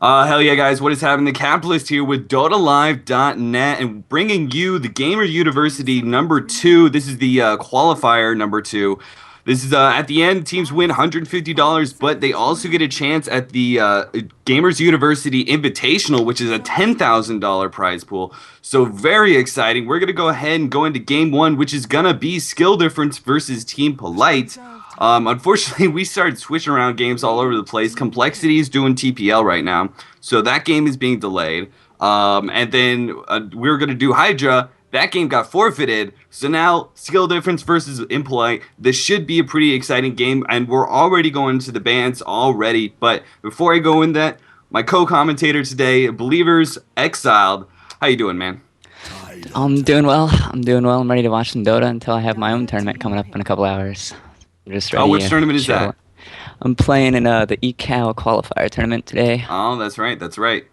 Hell yeah, guys. What is happening? The Capitalist here with DotaLive.net and bringing you the Gamer University number two. This is the qualifier number two. This is at the end, teams win $150, but they also get a chance at the Gamers University Invitational, which is a $10,000 prize pool. So very exciting. We're going to go ahead and go into game one, which is going to be Skill Difference versus Team Polite. Unfortunately, we started switching around games all over the place. Complexity is doing TPL right now, so that game is being delayed. And then we were going to do Hydra. That game got forfeited, so now Skill Difference versus Impolite. This should be a pretty exciting game, and we're already going to the bans already. But before I go in that, my co-commentator today, Believers Exiled. How you doing, man? I'm doing well. I'm ready to watch some Dota until I have my own tournament coming up in a couple hours. I'm just ready. Oh, which tournament is that? I'm playing in the ECAL qualifier tournament today. Oh, that's right. That's right.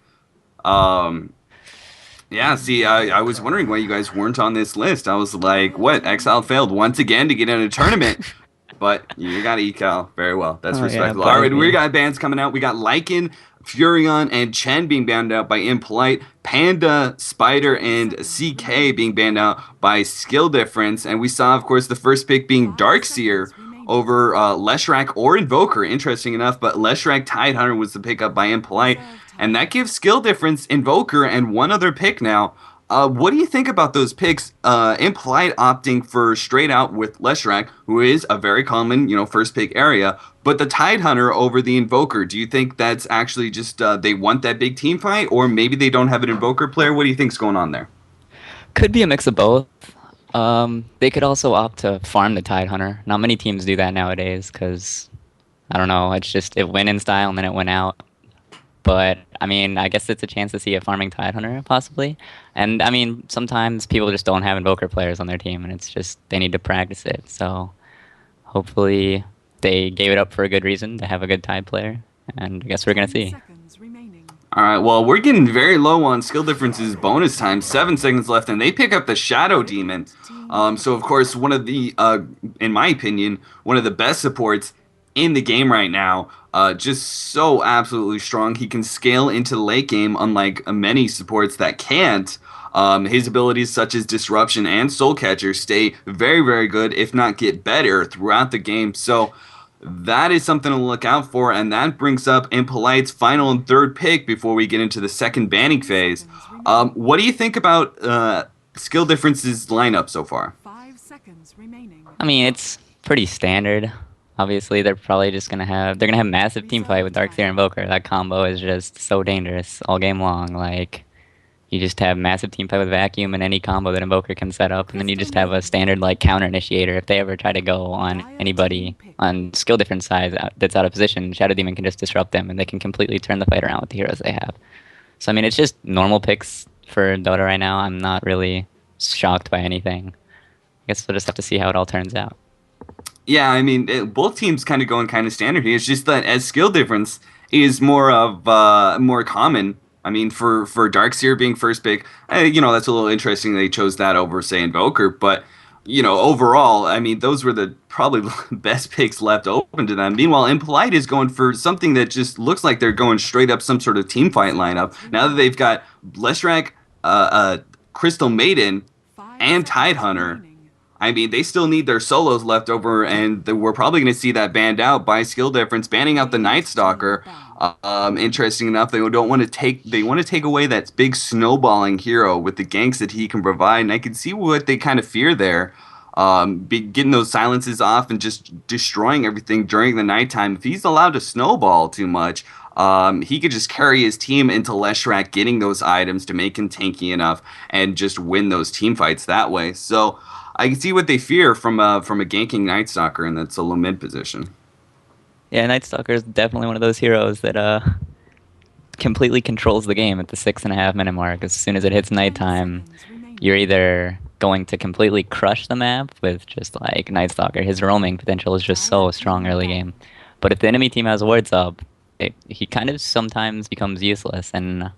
Yeah, see, I was wondering why you guys weren't on this list. I was like, what? Exile failed once again to get in a tournament. But you got ECAL. Very well. That's respectable. Yeah, all right, we got bans coming out. We got Lycan, Furion, and Chen being banned out by Impolite. Panda, Spider, and CK being banned out by Skill Difference. And we saw, of course, the first pick being Darkseer over Leshrac or Invoker, interesting enough. But Leshrac Tidehunter was the pickup by Impolite. And that gives Skill Difference, Invoker, and one other pick now. What do you think about those picks? Impolite opting for straight out with Leshrac, who is a very common, first pick area, but the Tidehunter over the Invoker. Do you think that's actually just they want that big team fight, or maybe they don't have an Invoker player? What do you think's going on there? Could be a mix of both. They could also opt to farm the Tidehunter. Not many teams do that nowadays because, I don't know, it went in style and then it went out. But, I mean, I guess it's a chance to see a farming Tidehunter, possibly. And, I mean, sometimes people just don't have Invoker players on their team, and it's just they need to practice it. So, hopefully, they gave it up for a good reason to have a good Tide player. And I guess we're going to see. All right, well, we're getting very low on Skill Difference's bonus time. 7 seconds left, and they pick up the Shadow Demon. So, of course, one of the, in my opinion, one of the best supports in the game right now. Just so absolutely strong. He can scale into the late game, unlike many supports that can't. His abilities such as Disruption and Soul Catcher stay very, very good, if not get better throughout the game. So that is something to look out for, and that brings up Impolite's final and third pick before we get into the second banning phase. What do you think about Skill Difference's lineup so far? 5 seconds remaining. I mean, it's pretty standard. Obviously, they're probably just gonna have massive team fight with Darkseer and Invoker. That combo is just so dangerous all game long. Like, you just have massive team fight with Vacuum and any combo that Invoker can set up, and then you just have a standard like counter initiator. If they ever try to go on anybody on Skill Difference side that's out of position, Shadow Demon can just disrupt them, and they can completely turn the fight around with the heroes they have. So I mean, it's just normal picks for Dota right now. I'm not really shocked by anything. I guess we'll just have to see how it all turns out. Yeah, I mean, both teams kind of going kind of standard here. It's just that as Skill Difference is more common. I mean, for Darkseer being first pick, that's a little interesting they chose that over, say, Invoker. But, overall, I mean, those were the probably best picks left open to them. Meanwhile, Impolite is going for something that just looks like they're going straight up some sort of team fight lineup. Now that they've got Leshrac, Crystal Maiden, and Tidehunter, I mean, they still need their solos left over, and we're probably going to see that banned out by Skill Difference, banning out the Night Stalker. Interesting enough, they want to take away that big snowballing hero with the ganks that he can provide, and I can see what they kind of fear there. Getting those silences off and just destroying everything during the nighttime. If he's allowed to snowball too much, he could just carry his team into Leshrac, getting those items to make him tanky enough and just win those team fights that way. So I can see what they fear from a ganking Night Stalker in that solo mid position. Yeah, Night Stalker is definitely one of those heroes that completely controls the game at the 6.5 minute mark. As soon as it hits nighttime, you're either going to completely crush the map with just like Night Stalker. His roaming potential is just so strong early game. But if the enemy team has wards up, he kind of sometimes becomes useless. And I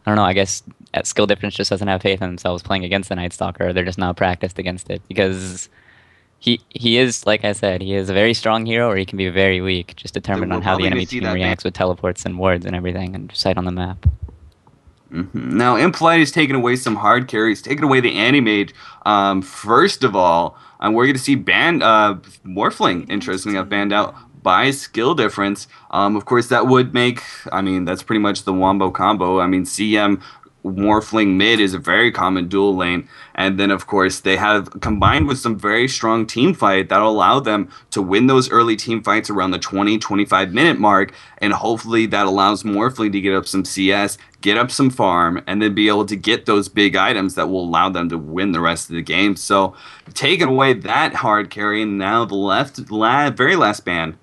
don't know, I guess Skill Difference just doesn't have faith in themselves playing against the Night Stalker. They're just not practiced against it because He is, like I said, he is a very strong hero, or he can be very weak, just Then determined we're on how the probably going enemy to see team that ban. reacts with teleports and wards and everything, and sight on the map. Now, Impolite has taken away some hard carries, taken away the Animage. First of all, we're going to see Morphling, interestingly enough, banned out by skill difference. Of course, that would make, I mean, that's pretty much the Wombo combo. I mean, CM Morphling mid is a very common dual lane. And then, of course, they have combined with some very strong team fight that'll allow them to win those early team fights around the 20-25 minute mark. And hopefully that allows Morphling to get up some CS, get up some farm, and then be able to get those big items that will allow them to win the rest of the game. So, taking away that hard carry, and now very last ban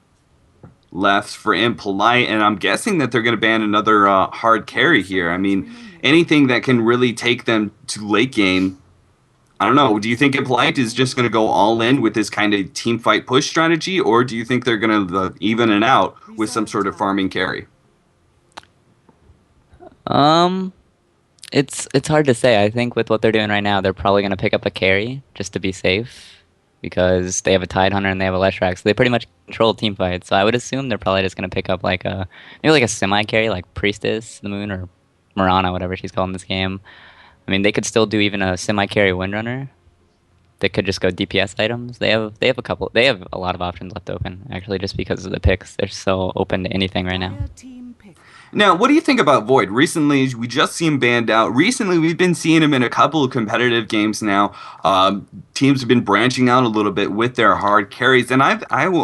left for Impolite, and I'm guessing that they're going to ban another hard carry here. I mean, anything that can really take them to late game. I don't know. Do you think Impolite is just going to go all in with this kind of team fight push strategy, or do you think they're going to even it out with some sort of farming carry? Um, it's hard to say. I think with what they're doing right now, they're probably gonna pick up a carry just to be safe because they have a Tide Hunter and they have a Leshrac, so they pretty much control team fights. So I would assume they're probably just gonna pick up like a maybe like a semi carry like Priestess, the Moon, or Mirana, whatever she's called in this game. I mean, they could still do even a semi carry Windrunner. They could just go DPS items. They have a couple. They have a lot of options left open actually, just because of the picks. They're so open to anything right now. Entire team pick. Now, what do you think about Void? Recently, we just see him banned out. Recently, we've been seeing him in a couple of competitive games now. Teams have been branching out a little bit with their hard carries, and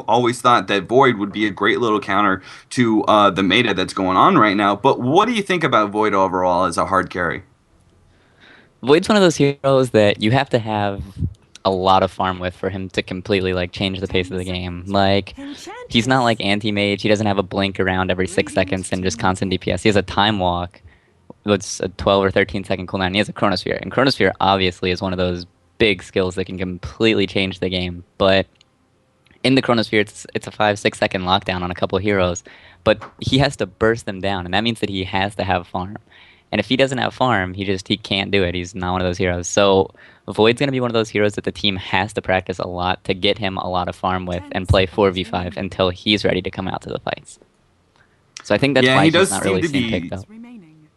always thought that Void would be a great little counter to the meta that's going on right now. But what do you think about Void overall as a hard carry? Void's one of those heroes that you have to have a lot of farm with for him to completely like change the pace of the game. Like he's not like anti-mage. He doesn't have a blink around every 6 seconds and just constant DPS. He has a time walk. It's a 12 or 13 second cooldown. He has a chronosphere, and chronosphere obviously is one of those big skills that can completely change the game. But in the chronosphere, it's a 5 6 second lockdown on a couple of heroes, but he has to burst them down, and that means that he has to have farm. And if he doesn't have farm, he can't do it. He's not one of those heroes. So Void's gonna be one of those heroes that the team has to practice a lot to get him a lot of farm with and play 4v5 until he's ready to come out to the fights. So I think that's Yeah, why he he's does not seem really to seen be. picked up. Remaining.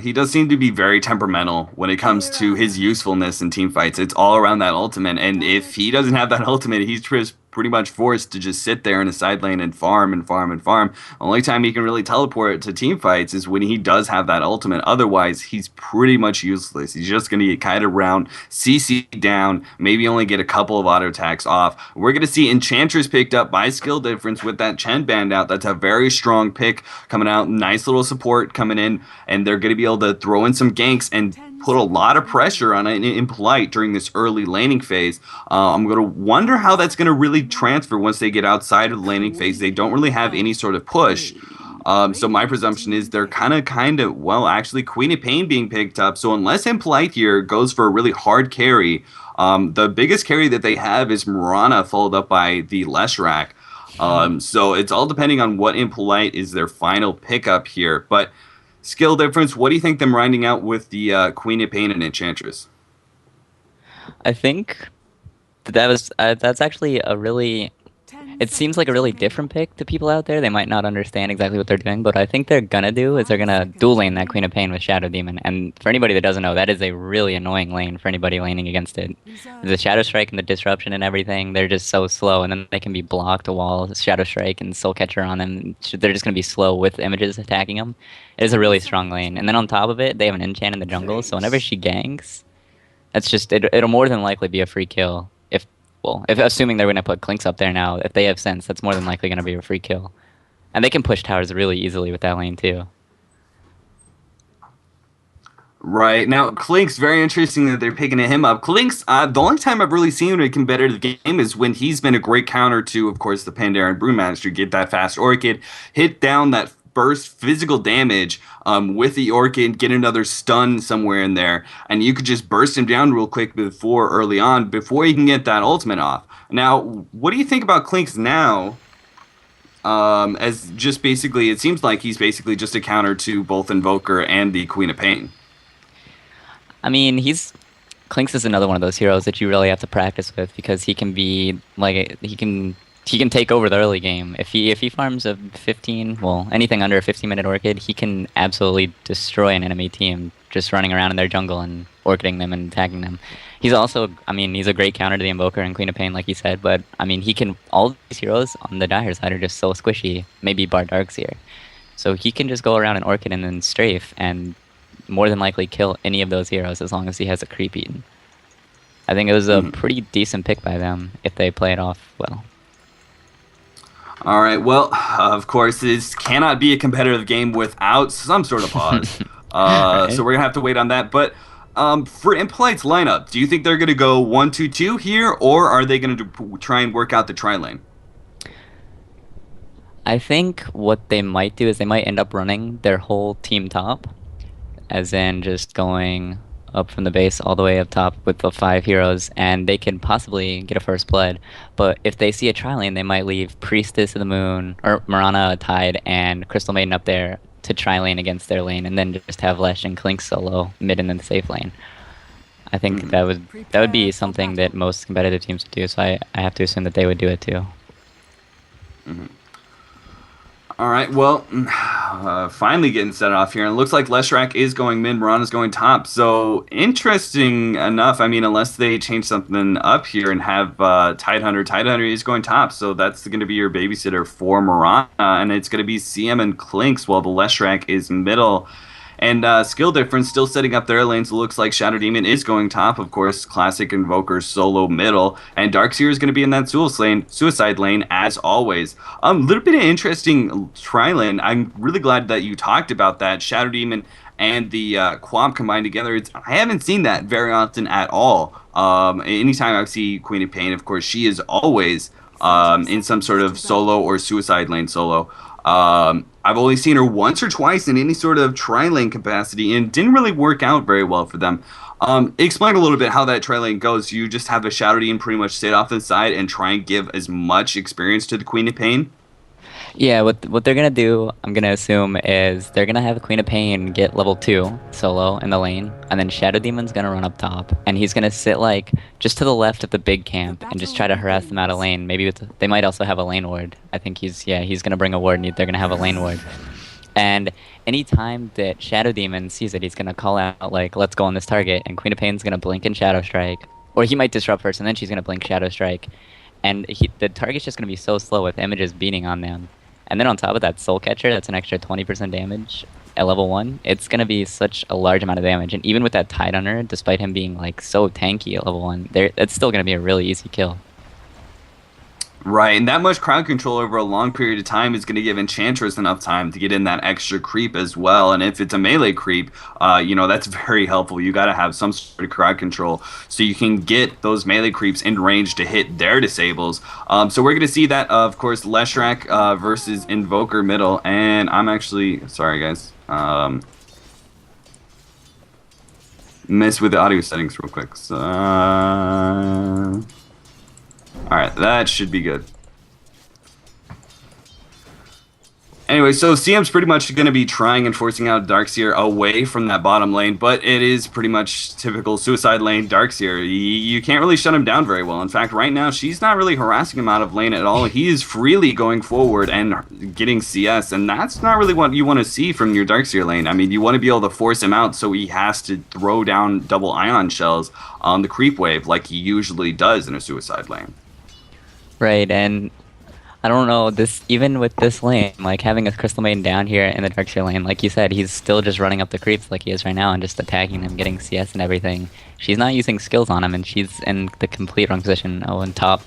He does seem to be very temperamental when it comes to his usefulness in team fights. It's all around that ultimate, and if he doesn't have that ultimate, he's just pretty much forced to just sit there in a side lane and farm and farm and farm. The only time he can really teleport to team fights is when he does have that ultimate. Otherwise, he's pretty much useless. He's just going to get kited around, CC down, maybe only get a couple of auto attacks off. We're going to see Enchantress picked up by skill difference with that Chen band out. That's a very strong pick coming out. Nice little support coming in, and they're going to be able to throw in some ganks and put a lot of pressure on it Impolite during this early laning phase. I'm going to wonder how that's going to really transfer once they get outside of the laning phase. They don't really have any sort of push. So my presumption is they're well, actually, Queen of Pain being picked up. So unless Impolite here goes for a really hard carry, the biggest carry that they have is Mirana, followed up by the Leshrac. So it's all depending on what Impolite is their final pickup here. But skill difference, what do you think them grinding out with the Queen of Pain and Enchantress? I think that's actually a really. It seems like a really different pick to people out there. They might not understand exactly what they're doing, but I think they're gonna do is they're gonna dual lane that Queen of Pain with Shadow Demon. And for anybody that doesn't know, that is a really annoying lane for anybody laning against it. The Shadow Strike and the disruption and everything, they're just so slow, and then they can be blocked a wall, Shadow Strike and Soul Catcher on them. They're just gonna be slow with images attacking them. It is a really strong lane. And then on top of it, they have an enchant in the jungle, so whenever she ganks, that's just it'll more than likely be a free kill. If assuming they're going to put Clinks up there now, if they have sense, that's more than likely going to be a free kill. And they can push towers really easily with that lane too. Right. Now, Klink's very interesting that they're picking him up. Klink's, the only time I've really seen him in competitive game is when he's been a great counter to, of course, the Pandaren Brewmaster. Get that fast Orchid, hit down that burst physical damage with the Orchid, get another stun somewhere in there, and you could just burst him down real quick early on, before you can get that ultimate off. Now, what do you think about Klink's now? As just basically, it seems like he's basically just a counter to both Invoker and the Queen of Pain. I mean, he's Klinks is another one of those heroes that you really have to practice with because he can be like he can take over the early game. If he farms a 15, well, anything under a 15-minute Orchid, he can absolutely destroy an enemy team just running around in their jungle and Orchiding them and attacking them. He's also, I mean, he's a great counter to the Invoker and Queen of Pain, like you said, but I mean, he can, all these heroes on the Dire side are just so squishy, maybe bar Darkseer. So he can just go around and Orchid and then strafe and more than likely kill any of those heroes as long as he has a creep eaten. I think it was a pretty decent pick by them if they play it off well. All right. Well, of course, this cannot be a competitive game without some sort of pause. Right. So we're gonna have to wait on that. But for Impolite's lineup, do you think they're gonna go 1-2-2 here, or are they gonna try and work out the tri lane? I think what they might do is they might end up running their whole team top, as in just going up from the base all the way up top with the 5 heroes, and they can possibly get a first blood. But if they see a tri-lane, they might leave Priestess of the Moon, or Mirana Tide, and Crystal Maiden up there to tri-lane against their lane, and then just have Lesh and Clink solo mid and then the safe lane. I think that would be something that most competitive teams would do, so I have to assume that they would do it too. All right, well, finally getting set off here. And it looks like Leshrac is going mid, Mirana's going top. So, interesting enough, I mean, unless they change something up here and have Tidehunter is going top. So, that's going to be your babysitter for Mirana. And it's going to be CM and Clinks while the Leshrac is middle. And Skill Difference still setting up their lanes. It looks like Shadow Demon is going top, of course. Classic Invoker solo middle. And Darkseer is going to be in that suicide lane, as always. A little bit of interesting tri-lane. I'm really glad that you talked about that. Shadow Demon and the Quam combined together. I haven't seen that very often at all. Anytime I see Queen of Pain, of course, she is always in some sort of solo or suicide lane solo. I've only seen her once or twice in any sort of tri-lane capacity, and didn't really work out very well for them. Explain a little bit how that tri-lane goes. You just have a Shadow Demon pretty much sit off to the side and try and give as much experience to the Queen of Pain? Yeah, what they're gonna do, I'm gonna assume, is they're gonna have the Queen of Pain get level 2 solo in the lane, and then Shadow Demon's gonna run up top, and he's gonna sit like just to the left of the big camp and just try to harass them out of lane. Maybe they might also have a lane ward. I think he's gonna bring a ward, and they're gonna have a lane ward. And anytime that Shadow Demon sees it, he's gonna call out like, "Let's go on this target," and Queen of Pain's gonna blink and Shadow Strike, or he might disrupt first, and then she's gonna blink Shadow Strike, and the target's just gonna be so slow with images beating on them. And then on top of that Soul Catcher, that's an extra 20% damage at level 1. It's going to be such a large amount of damage. And even with that Tidehunter, despite him being like so tanky at level 1, it's still going to be a really easy kill. Right, and that much crowd control over a long period of time is going to give Enchantress enough time to get in that extra creep as well. And if it's a melee creep, that's very helpful. You got to have some sort of crowd control so you can get those melee creeps in range to hit their disables. So we're going to see that, of course, Leshrac versus Invoker middle. And I'm actually, sorry guys, mess with the audio settings real quick. So, alright, that should be good. Anyway, so CM's pretty much going to be trying and forcing out Darkseer away from that bottom lane, but it is pretty much typical suicide lane Darkseer. You can't really shut him down very well. In fact, right now, she's not really harassing him out of lane at all. He is freely going forward and getting CS, and that's not really what you want to see from your Darkseer lane. I mean, you want to be able to force him out so he has to throw down double ion shells on the creep wave like he usually does in a suicide lane. Right, and I don't know, even with this lane, like having a Crystal Maiden down here in the Darkseer lane, like you said, he's still just running up the creeps like he is right now and just attacking them, getting CS and everything. She's not using skills on him, and she's in the complete wrong position. Oh, and top.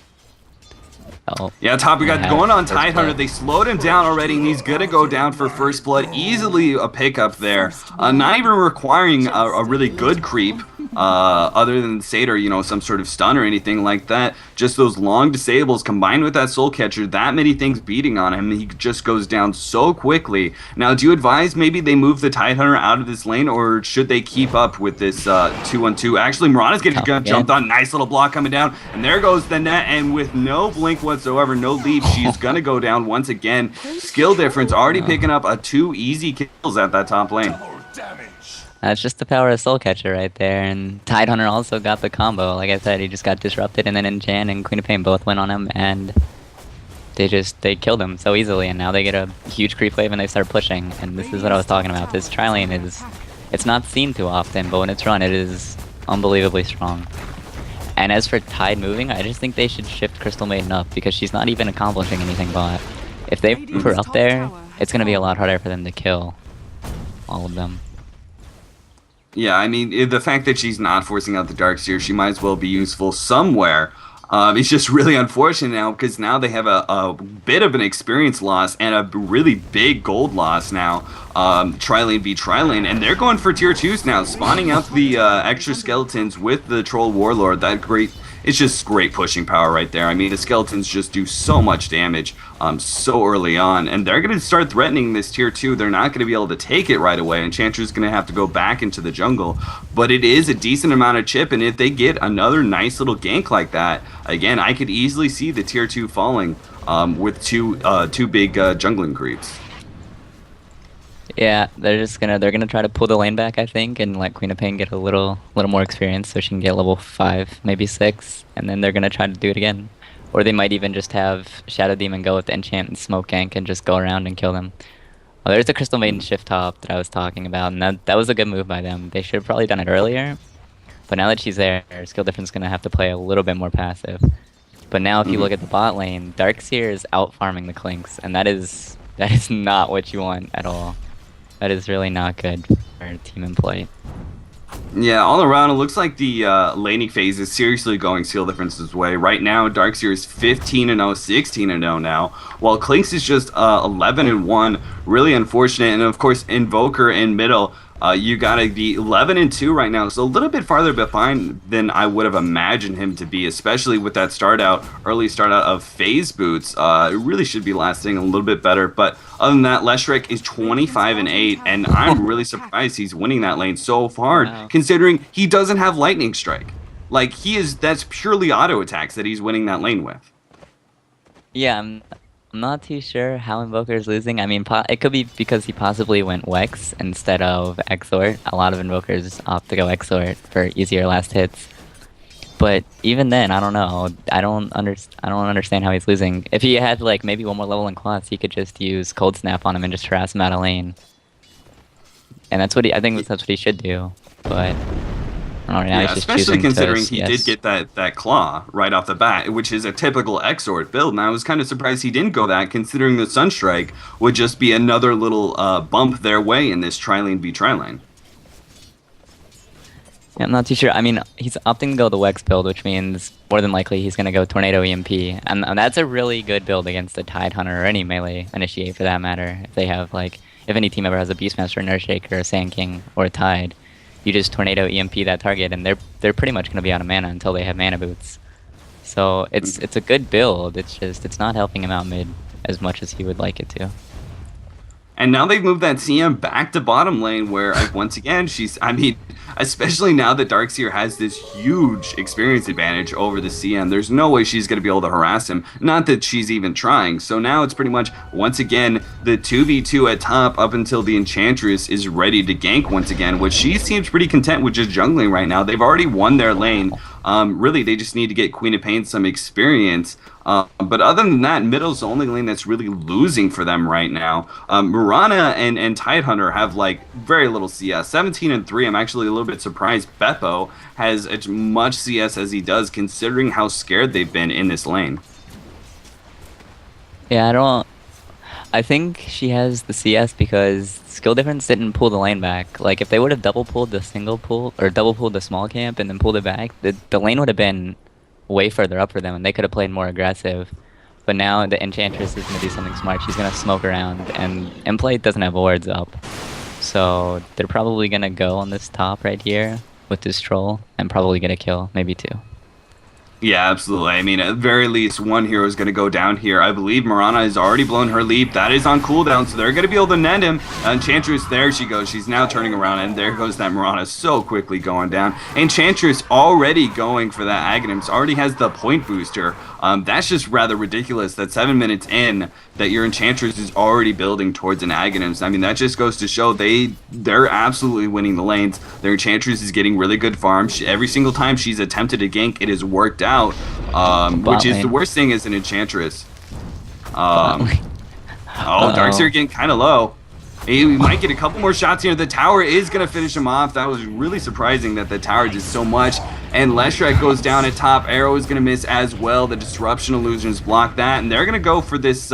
Oh, yeah, top we got going on Tidehunter. They slowed him down already, and he's gonna go down for first blood. Easily a pickup there. Not even requiring a really good creep, other than Satyr, some sort of stun or anything like that. Just those long disables combined with that Soul Catcher, that many things beating on him, he just goes down so quickly. Now, do you advise maybe they move the Tidehunter out of this lane, or should they keep up with this 2-on-2? Actually, Mirana's getting jumped on. Nice little block coming down, and there goes the net, and with no blink whatsoever, no leap, she's gonna go down once again. Skill Difference already picking up 2 easy kills at that top lane. That's just the power of Soul Catcher right there. And Tidehunter also got the combo. Like I said, he just got disrupted, and then Enchant and Queen of Pain both went on him, and they killed him so easily. And now they get a huge creep wave and they start pushing. And this is what I was talking about. This tri-lane it's not seen too often, but when it's run, it is unbelievably strong. And as for Tide moving, I just think they should shift Crystal Maiden up because she's not even accomplishing anything bot. If they move her up there, it's gonna be a lot harder for them to kill all of them. Yeah, I mean, the fact that she's not forcing out the Darkseer, she might as well be useful somewhere. It's just really unfortunate now because now they have a bit of an experience loss and a really big gold loss now. Tri-lane v Tri-lane, and they're going for tier 2s now, spawning out the extra skeletons with the Troll Warlord. It's just great pushing power right there. I mean, the skeletons just do so much damage so early on, and they're going to start threatening this tier 2. They're not going to be able to take it right away, and Enchantress going to have to go back into the jungle. But it is a decent amount of chip, and if they get another nice little gank like that, again, I could easily see the tier 2 falling with two big jungling creeps. Yeah, they're gonna try to pull the lane back, I think, and let Queen of Pain get a little more experience so she can get level 5, maybe 6, and then they're gonna try to do it again. Or they might even just have Shadow Demon go with the enchant and smoke gank and just go around and kill them. Well, there's the Crystal Maiden shift top that I was talking about, and that was a good move by them. They should have probably done it earlier, but now that she's there, Skill Difference is gonna have to play a little bit more passive. But now if you look at the bot lane, Darkseer is out farming the Clinks, and that is not what you want at all. That is really not good for Team Impolite. Yeah, all around, it looks like the laning phase is seriously going Skill Difference's way. Right now, Darkseer is 15-0, 16-0 now, while Clinks is just 11-1. Really unfortunate, and of course, Invoker in middle, you gotta be 11-2 right now, so a little bit farther behind than I would have imagined him to be, especially with that early start out of phase boots. It really should be lasting a little bit better, but other than that, Leshrac is 25-8, and I'm really surprised he's winning that lane so hard, considering he doesn't have Lightning Strike. Like, that's purely auto attacks that he's winning that lane with. Yeah, I'm not too sure how Invoker is losing. I mean, it could be because he possibly went Wex instead of Exort. A lot of Invokers opt to go Exort for easier last hits. But even then, I don't know. I don't understand how he's losing. If he had like maybe one more level in class, he could just use Cold Snap on him and just harass him out of lane. And that's what I think that's what he should do. But I don't know, now he's just especially considering he did get that claw right off the bat, which is a typical Exort build. And I was kind of surprised he didn't go that, considering the Sunstrike would just be another little bump their way in this tri-lane v tri-lane. Yeah, I'm not too sure. I mean, he's opting to go the Wex build, which means more than likely he's going to go Tornado EMP. And that's a really good build against a Tidehunter or any melee Initiate for that matter. If they have, like, if any team ever has a Beastmaster, a Nerfshaker, a Sand King, or a Tide, you just Tornado EMP that target, and they're pretty much going to be out of mana until they have mana boots. So it's a good build. It's not helping him out mid as much as he would like it to. And now they've moved that CM back to bottom lane where, once again, especially now that Darkseer has this huge experience advantage over the CM, there's no way she's going to be able to harass him. Not that she's even trying. So now it's pretty much, once again, the 2v2 at top up until the Enchantress is ready to gank once again, which she seems pretty content with just jungling right now. They've already won their lane. Really, they just need to get Queen of Pain some experience. But other than that, middle's the only lane that's really losing for them right now. Mirana and Tidehunter have like very little CS. 17-3. I'm actually a little bit surprised Beppo has as much CS as he does, considering how scared they've been in this lane. Yeah, I think she has the CS because Skill Difference didn't pull the lane back. Like, if they would have double pulled the single pull, or double pulled the small camp and then pulled it back, the lane would have been way further up for them, and they could have played more aggressive. But now the Enchantress is going to do something smart. She's going to smoke around, and Impolite doesn't have wards up. So they're probably going to go on this top right here with this troll, and probably get a kill, maybe 2. Yeah, absolutely. I mean, at the very least, one hero is going to go down here. I believe Mirana has already blown her leap. That is on cooldown, so they're going to be able to net him. Enchantress, there she goes. She's now turning around, and there goes that Mirana so quickly going down. Enchantress already going for that Aghanims. Already has the point booster That's just rather ridiculous that 7 minutes in that your Enchantress is already building towards an Aghanim's. I mean, that just goes to show they're absolutely winning the lanes. Their Enchantress is getting really good farm. Every single time she's attempted a gank, it has worked out, which is the worst thing as an Enchantress. Darkseer getting kind of low. He might get a couple more shots here. The tower is going to finish him off. That was really surprising that the tower did so much. And Leshrac goes down at top. Arrow is going to miss as well. The Disruption Illusions block that. And they're going to go for this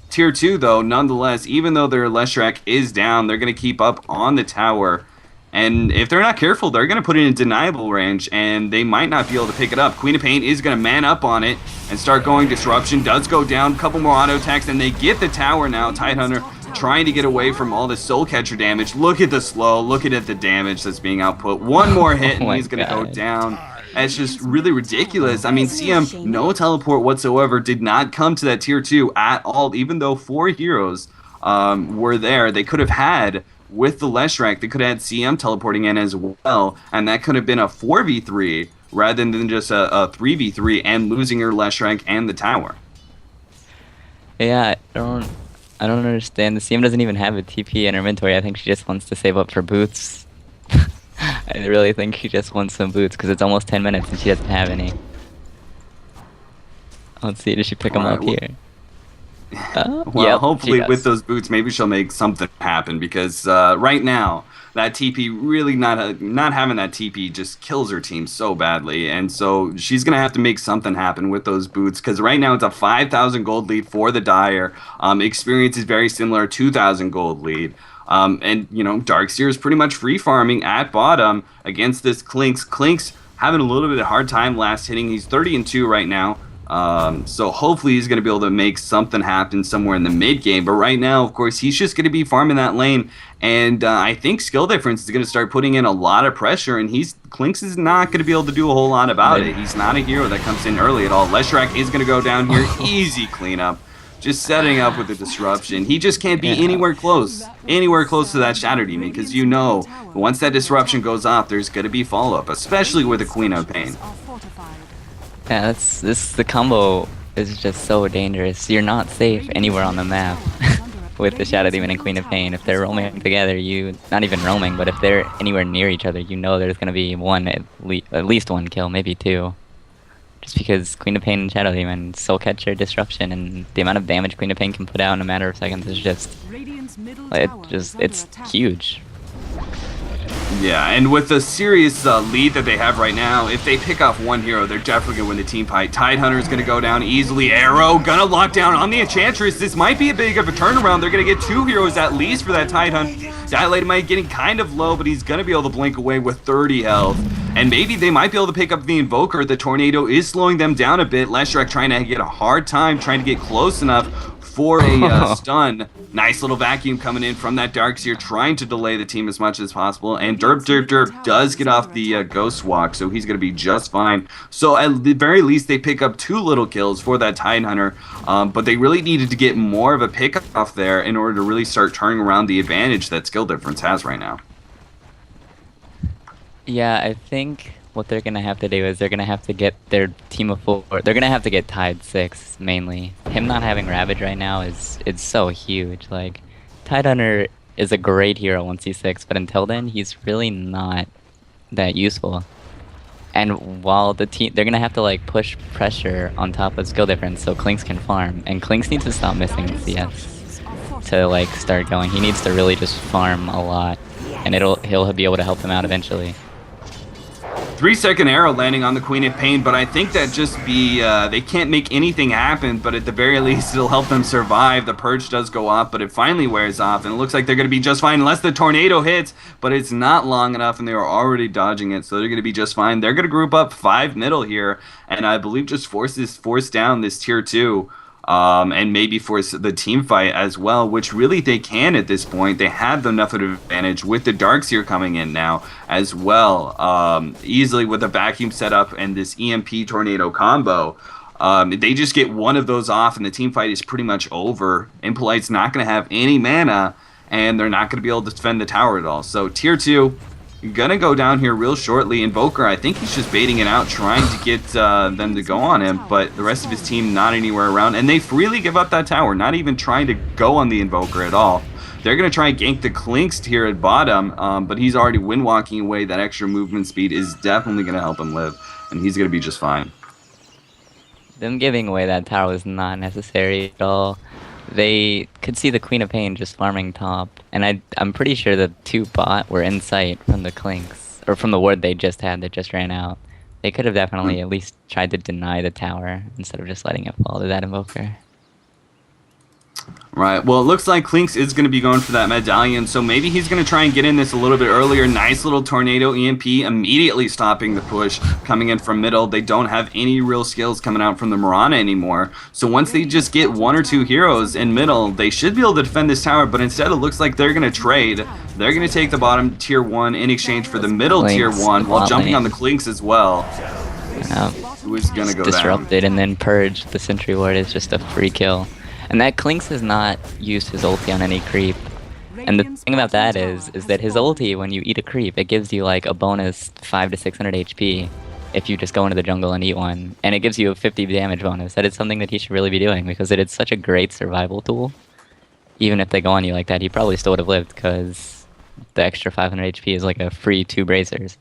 tier 2, though, nonetheless. Even though their Leshrac is down, they're going to keep up on the tower. And if they're not careful, they're going to put it in deniable range, and they might not be able to pick it up. Queen of Pain is going to man up on it and start going. Disruption does go down. A couple more auto attacks, and they get the tower now. Tidehunter trying to get away from all the Soul Catcher damage. Look at the slow. Look at the damage that's being output. One more hit, and he's going to go down. It's just really ridiculous. I mean, CM, no teleport whatsoever, did not come to that tier 2 at all, even though 4 heroes were there. They could have had... With the Leshrac, they could have had CM teleporting in as well, and that could have been a 4v3 rather than just a 3v3 and losing your Leshrac and the tower. Yeah, I don't understand. The CM doesn't even have a TP in her inventory. I think she just wants to save up for boots. I really think she just wants some boots because it's almost 10 minutes and she doesn't have any. Let's see, does she pick them up here? Well, hopefully with those boots, maybe she'll make something happen because right now that TP really not having that TP just kills her team so badly, and so she's gonna have to make something happen with those boots because right now it's a 5,000 gold lead for the Dire. Experience is very similar, 2,000 gold lead. And you know, Darkseer is pretty much free farming at bottom against this Clinks. Clinks having a little bit of a hard time last hitting. He's 30-2 right now. So hopefully he's going to be able to make something happen somewhere in the mid game. But right now, of course, he's just going to be farming that lane. And I think Skill Difference is going to start putting in a lot of pressure. And Clinks is not going to be able to do a whole lot about it. He's not a hero that comes in early at all. Leshrac is going to go down here. Easy cleanup. Just setting up with the disruption. He just can't be anywhere close to that Shatter Demon. Because you know, once that disruption goes off, there's going to be follow-up. Especially with the Queen of Pain. Yeah, the combo is just so dangerous. You're not safe anywhere on the map with the Shadow Demon and Queen of Pain. If they're roaming together, not even roaming, but if they're anywhere near each other, you know there's gonna be at least one kill, maybe two. Just because Queen of Pain and Shadow Demon, Soul Catcher, Disruption, and the amount of damage Queen of Pain can put out in a matter of seconds is it's huge. Yeah, and with the serious lead that they have right now, if they pick off one hero, they're definitely going to win the team fight. Tidehunter is going to go down easily. Arrow going to lock down on the Enchantress. This might be a big of a turnaround. They're going to get 2 heroes at least for that Tidehunter. Dilated might getting kind of low, but he's going to be able to blink away with 30 health. And maybe they might be able to pick up the Invoker. The Tornado is slowing them down a bit. Leshrac trying to get a hard time, trying to get close enough for a stun. Nice little vacuum coming in from that Darkseer, trying to delay the team as much as possible. And Derp does get off the Ghost Walk, so he's going to be just fine. So at the very least, they pick up 2 little kills for that Tidehunter. But they really needed to get more of a pick off there in order to really start turning around the advantage that Skill Difference has right now. Yeah, I think what they're gonna have to do is they're gonna have to get their team of 4. They're gonna have to get Tide 6 mainly. Him not having Ravage right now it's so huge. Like, Tidehunter is a great hero once he's 6, but until then he's really not that useful. And while they're gonna have to like push pressure on top of Skill Difference so Clinks can farm, and Clinks needs to stop missing CS to like start going. He needs to really just farm a lot, and he'll be able to help him out eventually. 3-second arrow landing on the Queen of Pain, but I think that just they can't make anything happen, but at the very least it'll help them survive. The Purge does go off, but it finally wears off, and it looks like they're going to be just fine unless the Tornado hits, but it's not long enough, and they are already dodging it, so they're going to be just fine. They're going to group up 5 middle here, and I believe just force down this tier 2. And maybe force the team fight as well, which really they can at this point. They have enough of an advantage with the Darkseer coming in now as well. Easily with a vacuum setup and this EMP Tornado combo. They just get one of those off and the team fight is pretty much over. Impolite's not going to have any mana and they're not going to be able to defend the tower at all. So tier 2, gonna go down here real shortly. Invoker, I think he's just baiting it out, trying to get them to go on him, but the rest of his team not anywhere around, and they freely give up that tower, not even trying to go on the Invoker at all. They're gonna try and gank the Clinks here at bottom, but he's already wind walking away. That extra movement speed is definitely gonna help him live, and he's gonna be just fine. Them giving away that tower was not necessary at all. They could see the Queen of Pain just farming top, and I'm pretty sure the 2 bot were in sight from the Clinks, or from the ward they just had that just ran out. They could have definitely at least tried to deny the tower instead of just letting it fall to that Invoker. Right, well, it looks like Clinks is going to be going for that medallion, so maybe he's going to try and get in this a little bit earlier. Nice little tornado EMP, immediately stopping the push, coming in from middle. They don't have any real skills coming out from the Mirana anymore, so once they just get 1 or 2 heroes in middle, they should be able to defend this tower, but instead it looks like they're going to trade. They're going to take the bottom tier 1 in exchange for the middle tier 1, while jumping on the Clinks as well. Who is going to go disrupted down. And then purge the sentry ward is just a free kill. And that Clinks has not used his ulti on any creep. And the thing about that is that his ulti, when you eat a creep, it gives you like a bonus 500 to 600 HP if you just go into the jungle and eat one. And it gives you a 50 damage bonus. That is something that he should really be doing because it is such a great survival tool. Even if they go on you like that, he probably still would have lived because the extra 500 HP is like a free 2 bracers.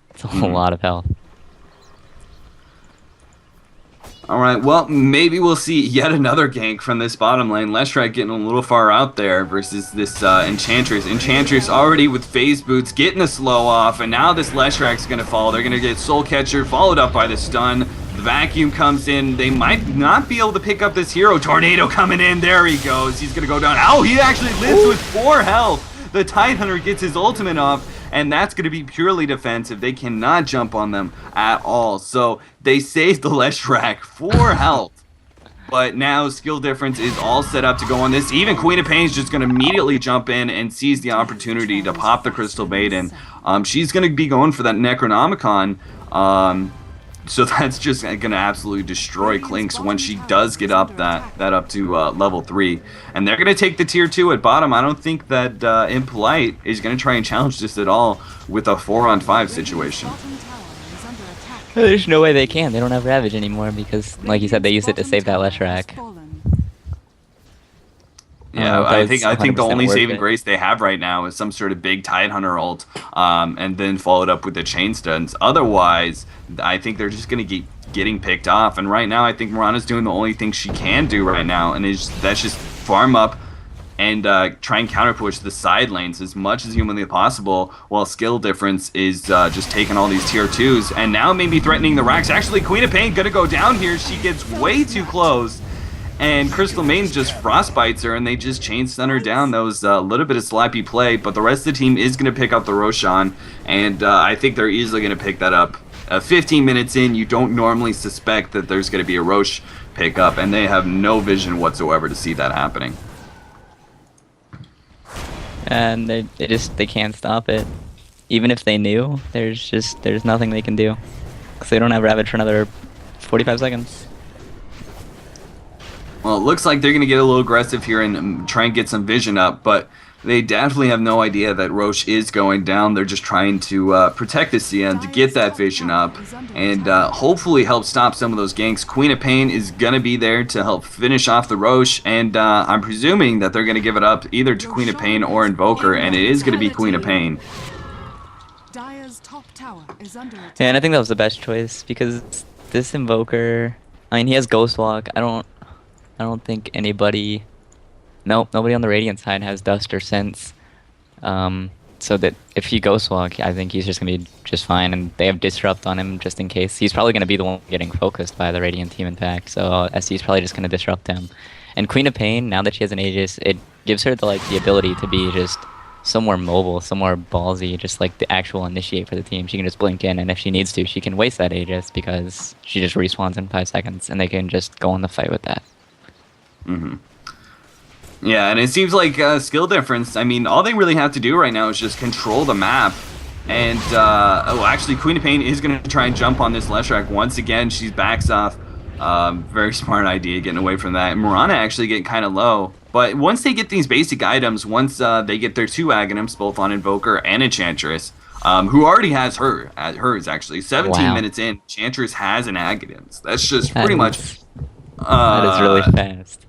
It's a whole lot of health. Alright, well, maybe we'll see yet another gank from this bottom lane. Leshrac getting a little far out there versus this Enchantress. Enchantress already with phase boots, getting a slow off, and now this Leshrac's going to fall. They're going to get Soul Catcher, followed up by the stun. The vacuum comes in. They might not be able to pick up this hero. Tornado coming in. There he goes. He's going to go down. Oh, he actually lives with 4 health. The Tidehunter gets his ultimate off, and that's going to be purely defensive. They cannot jump on them at all. So they saved the Leshrac 4 health. But now Skill Difference is all set up to go on this. Even Queen of Pain's just going to immediately jump in and seize the opportunity to pop the Crystal Maiden. She's going to be going for that Necronomicon. So that's just going to absolutely destroy Clinks when she does get up that up to level 3. And they're going to take the tier 2 at bottom. I don't think that Impolite is going to try and challenge this at all with a 4-on-5 situation. There's no way they can. They don't have Ravage anymore because, like you said, they used it to save that Leshrac. Yeah, I think the only saving grace they have right now is some sort of big Tidehunter ult, and then followed up with the chain stuns. Otherwise, I think they're just going to keep getting picked off. And right now, I think Mirana's doing the only thing she can do right now, and that's just farm up and try and counter push the side lanes as much as humanly possible, while Skill Difference is just taking all these tier 2s, and now maybe threatening the racks. Actually, Queen of Pain going to go down here. She gets way too close. And Crystal Maiden just frostbites her, and they just chain stun her down. That was a little bit of sloppy play, but the rest of the team is going to pick up the Roshan, and I think they're easily going to pick that up. 15 minutes in, you don't normally suspect that there's going to be a Rosh pickup, and they have no vision whatsoever to see that happening. And they can't stop it. Even if they knew, there's nothing they can do because they don't have Ravage for another 45 seconds. Well, it looks like they're going to get a little aggressive here and try and get some vision up, but they definitely have no idea that Rosh is going down. They're just trying to protect the CN to get that vision up and hopefully help stop some of those ganks. Queen of Pain is going to be there to help finish off the Rosh, and I'm presuming that they're going to give it up either to Queen of Pain or Invoker, and it is going to be Queen of Pain. Yeah, and I think that was the best choice because this Invoker, I mean, he has Ghost Walk. I don't think anybody... Nope, nobody on the Radiant side has Dust or Sense. So that if he Ghost Walk, I think he's just going to be just fine. And they have Disrupt on him just in case. He's probably going to be the one getting focused by the Radiant team, in fact. So SC's probably just going to Disrupt him. And Queen of Pain, now that she has an Aegis, it gives her the ability to be just somewhere mobile, somewhere ballsy, just like the actual initiate for the team. She can just blink in, and if she needs to, she can waste that Aegis because she just respawns in 5 seconds, and they can just go on the fight with that. Mm-hmm. Yeah, and it seems like Skill Difference, I mean, all they really have to do right now is just control the map. And, actually, Queen of Pain is going to try and jump on this Leshrac once again. She backs off. Very smart idea getting away from that. And Mirana actually getting kind of low. But once they get these basic items, once they get their 2 Aghanims, both on Invoker and Enchantress, who already has hers actually. 17 Wow. minutes in, Enchantress has an Aghanims. That's just That pretty much. is that is really fast.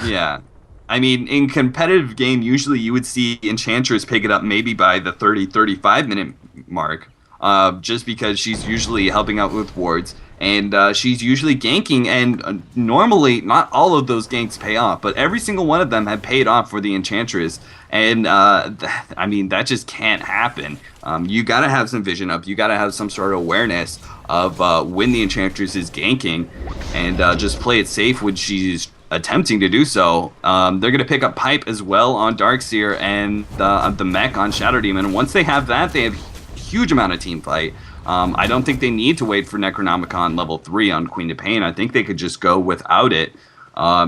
Yeah. I mean, in competitive game, usually you would see Enchantress pick it up maybe by the 35 minute mark, just because she's usually helping out with wards, and she's usually ganking, and normally not all of those ganks pay off, but every single one of them have paid off for the Enchantress, and I mean, that just can't happen. You gotta have some vision up, you gotta have some sort of awareness of when the Enchantress is ganking, and just play it safe when she's attempting to do so. They're going to pick up Pipe as well on Darkseer and the mech on Shadow Demon. Once they have that, they have a huge amount of team fight. I don't think they need to wait for Necronomicon level 3 on Queen of Pain. I think they could just go without it,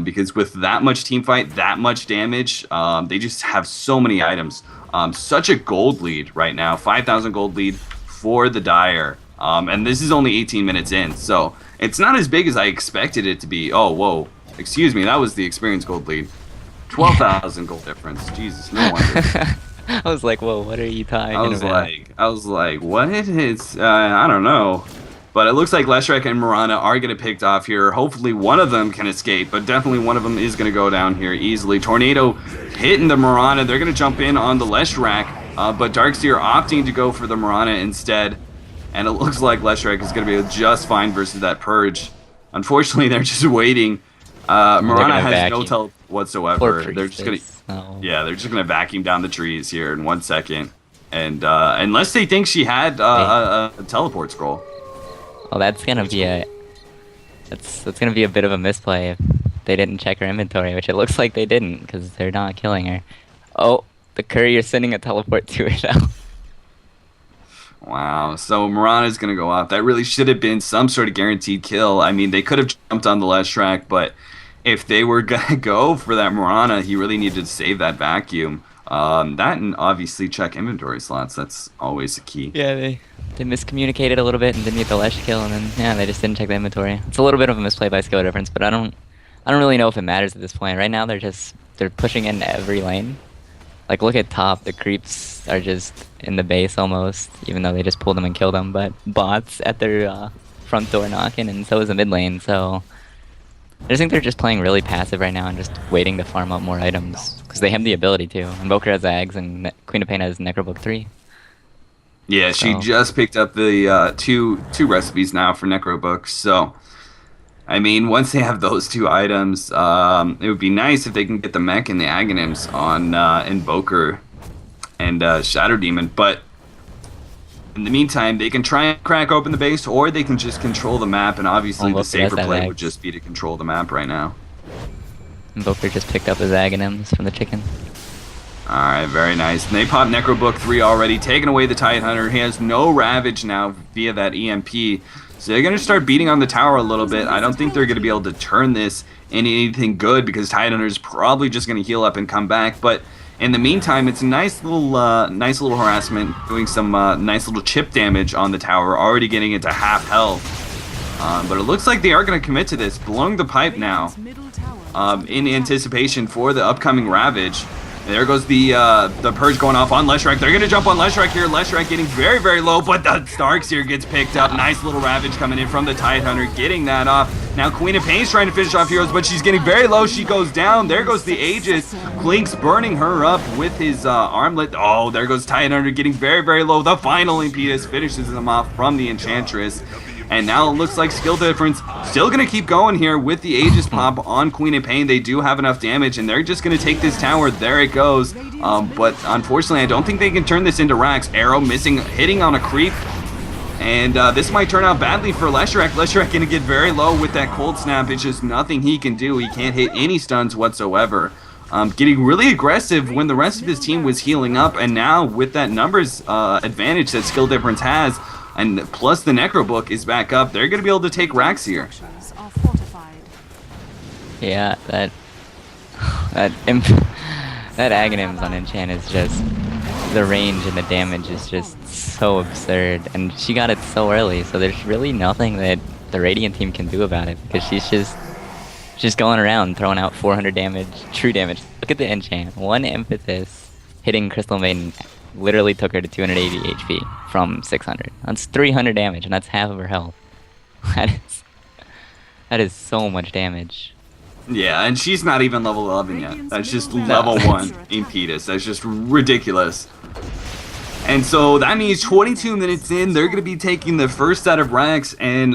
because with that much team fight, that much damage, they just have so many items. Such a gold lead right now, 5,000 gold lead for the Dire. And this is only 18 minutes in, so it's not as big as I expected it to be. Oh, whoa. Excuse me, that was the experience gold lead. 12,000 gold difference. Jesus, no wonder. I was like, whoa, what are you talking about? I was like, what? It's I don't know. But it looks like Leshrac and Mirana are going to picked off here. Hopefully one of them can escape, but definitely one of them is going to go down here easily. Tornado hitting the Mirana. They're going to jump in on the Leshrac, but Darkseer opting to go for the Mirana instead. And it looks like Leshrac is going to be just fine versus that Purge. Unfortunately, they're just waiting. Mirana has no tele whatsoever. They're just gonna, yeah, they're just gonna vacuum down the trees here in 1 second, and unless they think she had a teleport scroll. Oh, that's gonna be that's gonna be a bit of a misplay if they didn't check her inventory, which it looks like they didn't because they're not killing her. Oh, the courier's sending a teleport to her now. Wow, so Mirana's gonna go off. That really should have been some sort of guaranteed kill. I mean, they could have jumped on the Leshrac, but if they were gonna go for that Mirana, he really needed to save that vacuum. That and obviously check inventory slots. That's always a key. Yeah, they miscommunicated a little bit and didn't get the Lesh kill, and then yeah, they just didn't check the inventory. It's a little bit of a misplay by skill difference, but I don't really know if it matters at this point. Right now, they're pushing in every lane. Like, look at top. The creeps are just in the base almost, even though they just pulled them and killed them. But bots at their front door knocking, and so is the mid lane. So I just think they're just playing really passive right now and just waiting to farm up more items because they have the ability to. Invoker has Ags and Queen of Pain has Necrobook 3. Yeah, she just picked up the two recipes now for Necrobooks. So, I mean, once they have those 2 items, it would be nice if they can get the mech and the Aghanims on Invoker and Shadow Demon. But in the meantime, they can try and crack open the base, or they can just control the map. And obviously, the safer play would just be to control the map right now. Invoker just picked up his Aghanims from the chicken. Alright, very nice. And they pop Necrobook 3 already, taking away the Tidehunter. He has no Ravage now via that EMP. So they're going to start beating on the tower a little bit. I don't think they're going to be able to turn this into anything good because Tidehunter is probably just going to heal up and come back. But in the meantime, it's a nice little harassment, doing some nice little chip damage on the tower, already getting it to half health. But it looks like they are going to commit to this, blowing the pipe now in anticipation for the upcoming Ravage. There goes the Purge going off on Leshrac. They're going to jump on Leshrac here. Leshrac getting very, very low, but the Darkseer gets picked up. Nice little Ravage coming in from the Tidehunter, getting that off. Now Queen of Pain's trying to finish off heroes, but she's getting very low. She goes down. There goes the Aegis. Klink's burning her up with his armlet. Oh, there goes Tidehunter getting very, very low. The final Impetus finishes them off from the Enchantress. And now it looks like Skill Difference still going to keep going here with the Aegis pop on Queen of Pain. They do have enough damage, and they're just going to take this tower. There it goes. But unfortunately, I don't think they can turn this into racks. Arrow missing, hitting on a creep. And this might turn out badly for Leshrac. Leshrac going to get very low with that Cold Snap. It's just nothing he can do. He can't hit any stuns whatsoever. Getting really aggressive when the rest of his team was healing up. And now with that numbers advantage that Skill Difference has, and plus the Necrobook is back up, they're going to be able to take racks here. Yeah, that Aghanims on Enchant is just, the range and the damage is just so absurd, and she got it so early, so there's really nothing that the Radiant team can do about it, because she's just Just going around throwing out 400 damage, true damage. Look at the enchant. One emphasis hitting Crystal Maiden literally took her to 280 HP from 600. That's 300 damage, and that's half of her health. That is so much damage. Yeah, and she's not even level 11 yet. That's just level 1 Impetus. That's just ridiculous. And so that means 22 minutes in, they're going to be taking the first set of racks, and,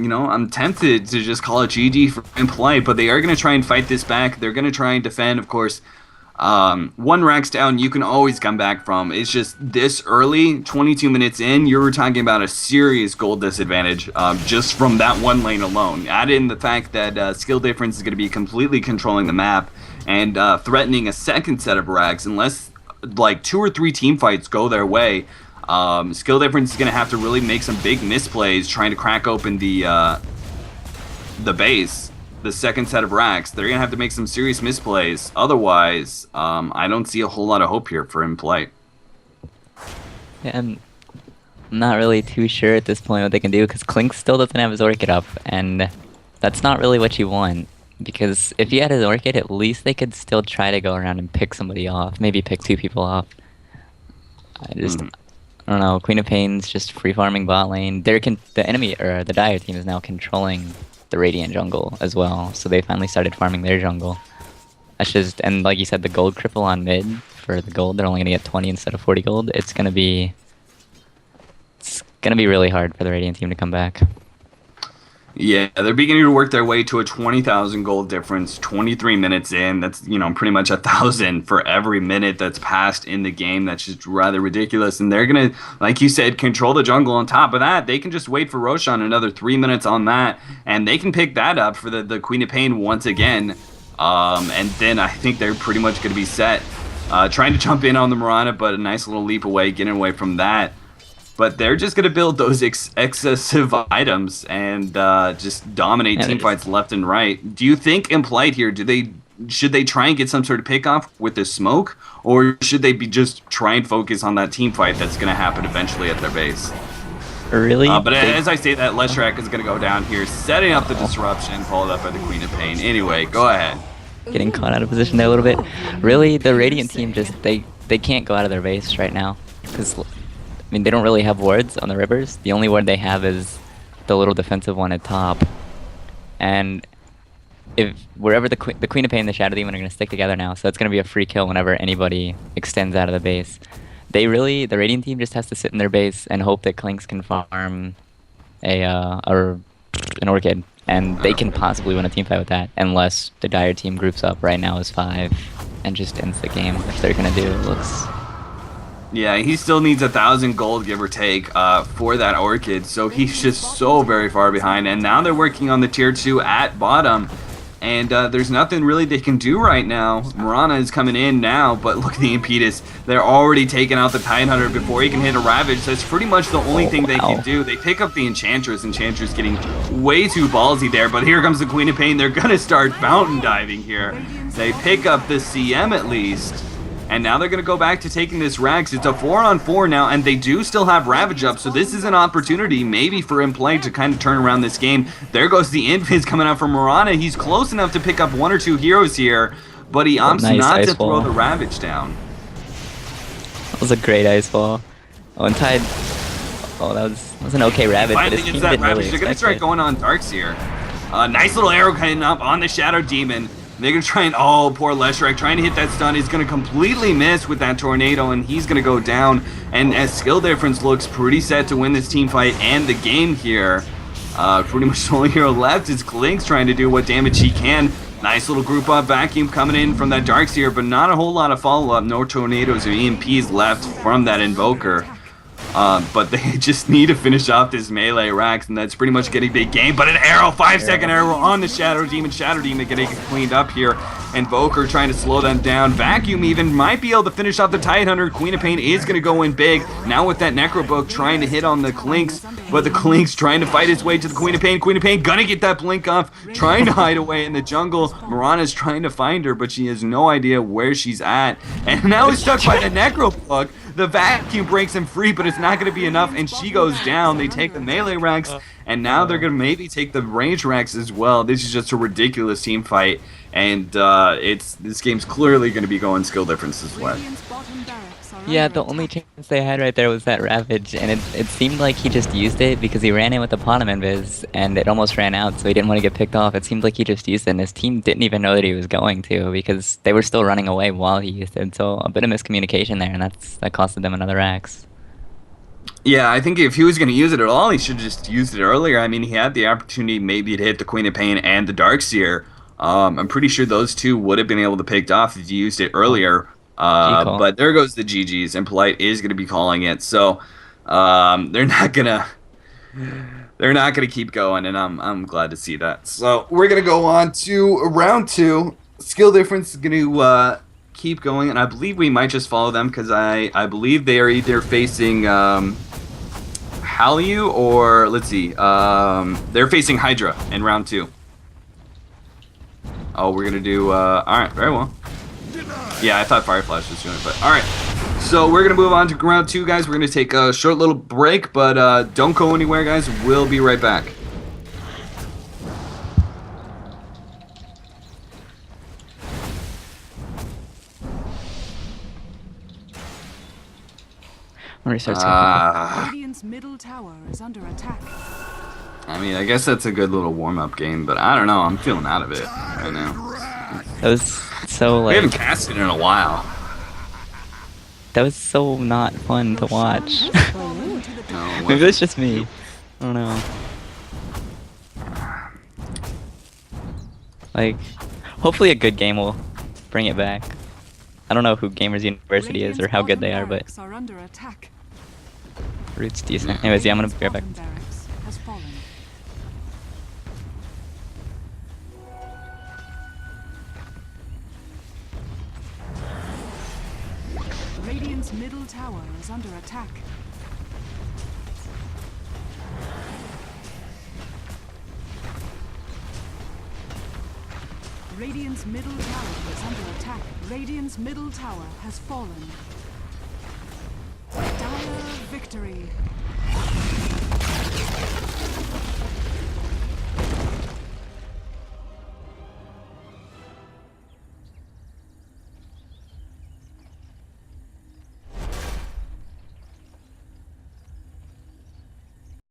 you know, I'm tempted to just call it GG for Impolite, but they are going to try and fight this back. They're going to try and defend, of course. One rack's down, you can always come back from. It's just this early, 22 minutes in, you're talking about a serious gold disadvantage just from that one lane alone. Add in the fact that Skill Difference is going to be completely controlling the map and threatening a second set of racks unless like 2 or 3 team fights go their way. Skill Difference is going to have to really make some big misplays trying to crack open the base, the second set of racks. They're going to have to make some serious misplays. Otherwise, I don't see a whole lot of hope here for Impolite. Yeah, I'm not really too sure at this point what they can do, because Clink still doesn't have his Orchid up, and that's not really what you want. Because if he had his Orchid, at least they could still try to go around and pick somebody off. Maybe pick 2 people off. I don't know. Queen of Pain's just free farming bot lane. The enemy, or the Dire team, is now controlling the Radiant jungle as well. So they finally started farming their jungle. That's just, and like you said, the gold cripple on mid for the gold. They're only gonna get 20 instead of 40 gold. It's gonna be really hard for the Radiant team to come back. Yeah, they're beginning to work their way to a 20,000 gold difference. 23 minutes in, that's, you know, pretty much 1,000 for every minute that's passed in the game. That's just rather ridiculous. And they're gonna, like you said, control the jungle. On top of that, they can just wait for Roshan another 3 minutes on that, and they can pick that up for the Queen of Pain once again. And then I think they're pretty much gonna be set. Trying to jump in on the Mirana, but a nice little leap away, getting away from that. But they're just going to build those excessive items and just dominate team fights left and right. Do you think Impolite here, should they try and get some sort of pick-off with this smoke? Or should they be just try and focus on that team fight that's going to happen eventually at their base? Really? But as I say that, Leshrac is going to go down here, setting up the disruption, followed up by the Queen of Pain. Anyway, go ahead. Getting caught out of position there a little bit. Really, the Radiant team just, they can't go out of their base right now. Because I mean, they don't really have wards on the rivers. The only ward they have is the little defensive one at top. And if wherever the Queen of Pain and the Shadow Demon are going to stick together now, so it's going to be a free kill whenever anybody extends out of the base. The Radiant team just has to sit in their base and hope that Clinks can farm an Orchid. And they can possibly win a team fight with that, unless the Dire team groups up right now as 5 and just ends the game, which they're going to do. It looks... Yeah, he still needs 1,000 gold, give or take, for that Orchid. So he's just so very far behind. And now they're working on the tier 2 at bottom. And there's nothing really they can do right now. Mirana is coming in now, but look at the Impetus. They're already taking out the Tidehunter before he can hit a Ravage. That's pretty much the only thing they can do. They pick up the Enchantress. Enchantress getting way too ballsy there. But here comes the Queen of Pain. They're going to start fountain diving here. They pick up the CM at least. And now they're going to go back to taking this Rags. It's a 4-on-4 now, and they do still have Ravage up, so this is an opportunity maybe for Impolite to kind of turn around this game. There goes the Invis coming out from Mirana. He's close enough to pick up 1 or 2 heroes here, but he opts not to throw the Ravage down. That was a great ice ball. Oh, and Tide... Oh, that was an okay Ravage, but his team didn't really They're going to start going on Darks here. Nice little arrow coming up on the Shadow Demon. They're going to try and, oh, poor Leshrac, trying to hit that stun. He's going to completely miss with that tornado, and he's going to go down. And as Skill Difference looks pretty set to win this team fight and the game here, pretty much the only hero left is Klink's trying to do what damage he can. Nice little group up vacuum coming in from that Darkseer, but not a whole lot of follow-up. No tornadoes or EMPs left from that Invoker. But they just need to finish off this melee Rax, and that's pretty much getting big game. But an arrow, 5-second arrow on the Shadow Demon. Shadow Demon getting cleaned up here. Invoker trying to slow them down. Vacuum even might be able to finish off the Tidehunter. Queen of Pain is going to go in big. Now with that Necrobook trying to hit on the Clinks, but the Clinks trying to fight his way to the Queen of Pain. Queen of Pain gonna get that blink off, trying to hide away in the jungle. Mirana's trying to find her, but she has no idea where she's at. And now he's stuck by the Necrobook. The vacuum breaks him free, but it's not going to be enough, and she goes down. They take the melee ranks, and now they're gonna maybe take the range racks as well. This is just a ridiculous team fight, and this game's clearly gonna be going skill difference this way. Radiant's bottom barracks are Yeah, under the only attack. chance they had right there was that Ravage, and it seemed like he just used it because he ran in with the Pawn Invis, and it almost ran out, so he didn't want to get picked off. It seemed like he just used it, and his team didn't even know that he was going to because they were still running away while he used it. So a bit of miscommunication there, and that costed them another axe. Yeah, I think if he was going to use it at all, he should have just used it earlier. I mean, he had the opportunity maybe to hit the Queen of Pain and the Darkseer. I'm pretty sure those two would have been able to pick off if he used it earlier. G-call. But there goes the GGs. Impolite is going to be calling it, so they're not gonna keep going, and I'm glad to see that. So we're gonna go on to round 2. Skill difference is going to keep going, and I believe we might just follow them because I believe they are either facing Hallyu or let's see, they're facing Hydra in round 2. Oh, we're gonna do all right, very well. Yeah, I thought Fire Flash was doing it, but all right. So we're gonna move on to round 2, guys. We're gonna take a short little break, but don't go anywhere, guys. We'll be right back. Radiant's middle tower is under attack. I mean, I guess that's a good little warm-up game, but I don't know. I'm feeling out of it right now. That was so We like haven't casted in a while. that was so not fun to watch. No, Maybe that's just me. I don't know. Like, hopefully a good game will bring it back. I don't know who Gamers University is or how good they are, but Radiant's bottom barracks are under attack. Root's decent. Anyways, yeah, I'm gonna be right back. Radiant's bottom barracks has fallen. Radiant's middle tower is under attack. Radiant's middle tower is under attack. Radiant's middle tower has fallen. Dire victory.